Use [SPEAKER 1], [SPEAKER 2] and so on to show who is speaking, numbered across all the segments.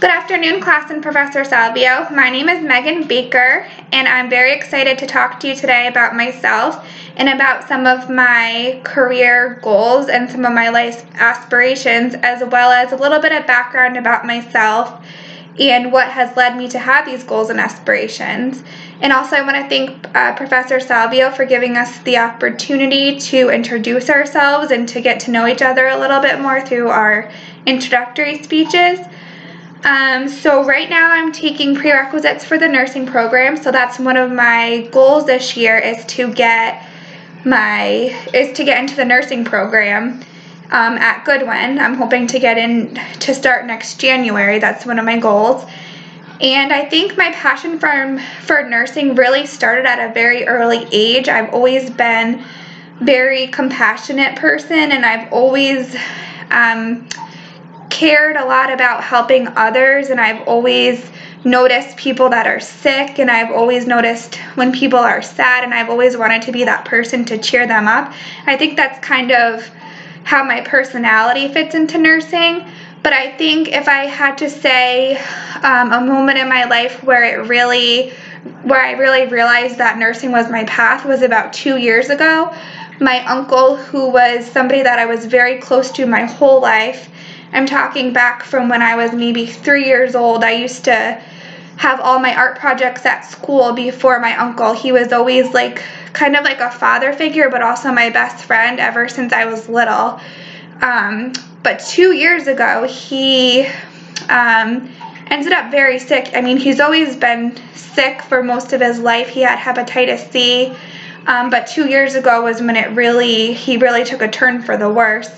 [SPEAKER 1] Good afternoon, class and Professor Salvio. My name is Megan Baker, and I'm very excited to talk to you today about myself and about some of my career goals and some of my life aspirations, as well as a little bit of background about myself and what has led me to have these goals and aspirations. And also I want to thank Professor Salvio for giving us the opportunity to introduce ourselves and to get to know each other a little bit more through our introductory speeches. So right now I'm taking prerequisites for the nursing program, so that's one of my goals this year is to get into the nursing program at Goodwin. I'm hoping to get in to start next January. That's one of my goals. And I think my passion for nursing really started at a very early age. I've always been a very compassionate person, and I've always cared a lot about helping others, and I've always noticed people that are sick, and I've always noticed when people are sad, and I've always wanted to be that person to cheer them up. I think that's kind of how my personality fits into nursing. But I think if I had to say a moment in my life where I really realized that nursing was my path was about 2 years ago. My uncle, who was somebody that I was very close to my whole life, I'm talking back from when I was maybe 3 years old. I used to have all my art projects at school before my uncle. He was always kind of like a father figure, but also my best friend ever since I was little. But 2 years ago, he ended up very sick. I mean, he's always been sick for most of his life. He had hepatitis C, but 2 years ago was when he really took a turn for the worse.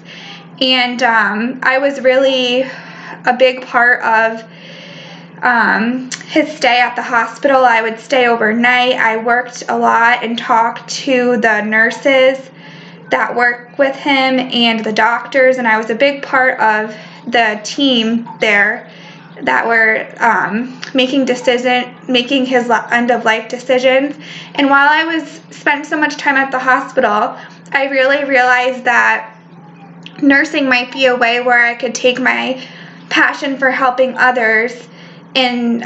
[SPEAKER 1] And I was really a big part of his stay at the hospital. I would stay overnight. I worked a lot and talked to the nurses that work with him and the doctors, and I was a big part of the team there that were making his end-of-life decisions. And while I spent so much time at the hospital, I really realized that nursing might be a way where I could take my passion for helping others and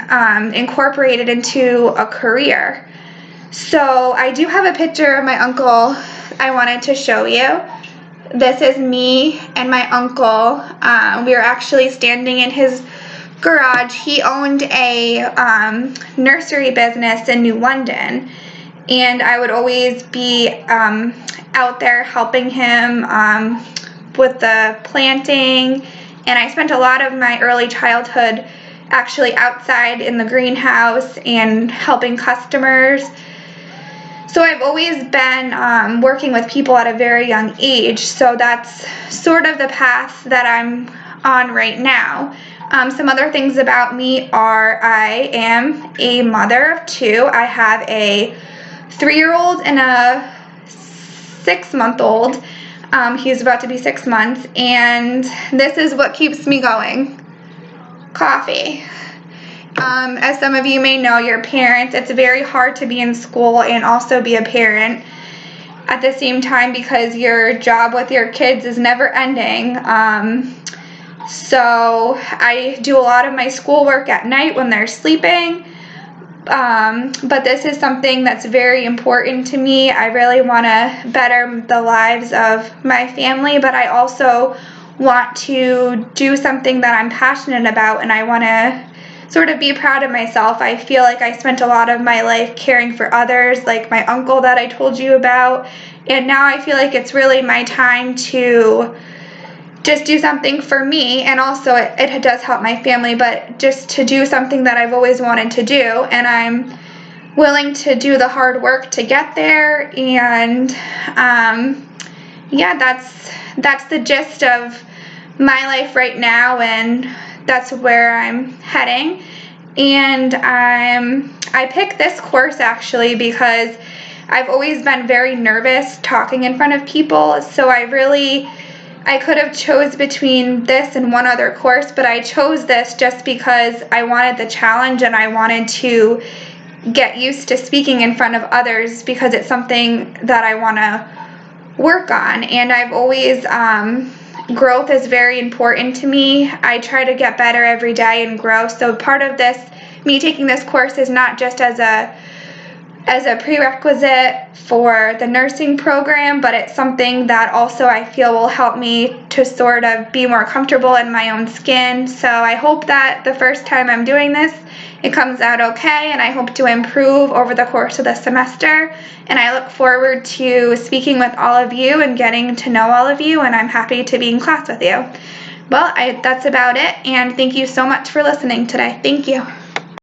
[SPEAKER 1] incorporate it into a career. So I do have a picture of my uncle I wanted to show you. This is me and my uncle. We were actually standing in his garage. He owned a nursery business in New London, and I would always be out there helping him with the planting, and I spent a lot of my early childhood actually outside in the greenhouse and helping customers. So I've always been working with people at a very young age, so that's sort of the path that I'm on right now. Some other things about me are I am a mother of two. I have a 3-year-old and a 6-month-old. He's about to be 6 months, and this is what keeps me going. Coffee. As some of you may know, your parents, it's very hard to be in school and also be a parent at the same time because your job with your kids is never ending. So I do a lot of my schoolwork at night when they're sleeping. But this is something that's very important to me. I really want to better the lives of my family, but I also want to do something that I'm passionate about, and I want to sort of be proud of myself. I feel like I spent a lot of my life caring for others, like my uncle that I told you about, and now I feel like it's really my time to just do something for me, and also it does help my family, but just to do something that I've always wanted to do, and I'm willing to do the hard work to get there. And yeah, that's the gist of my life right now, and that's where I'm heading. And I picked this course actually because I've always been very nervous talking in front of people, so I could have chose between this and one other course, but I chose this just because I wanted the challenge and I wanted to get used to speaking in front of others because it's something that I want to work on. And I've always growth is very important to me. I try to get better every day and grow. So part of this, me taking this course, is not just as a prerequisite for the nursing program, but it's something that also I feel will help me to sort of be more comfortable in my own skin. So I hope that the first time I'm doing this, it comes out okay, and I hope to improve over the course of the semester. And I look forward to speaking with all of you and getting to know all of you, and I'm happy to be in class with you. Well, that's about it, and thank you so much for listening today. Thank you.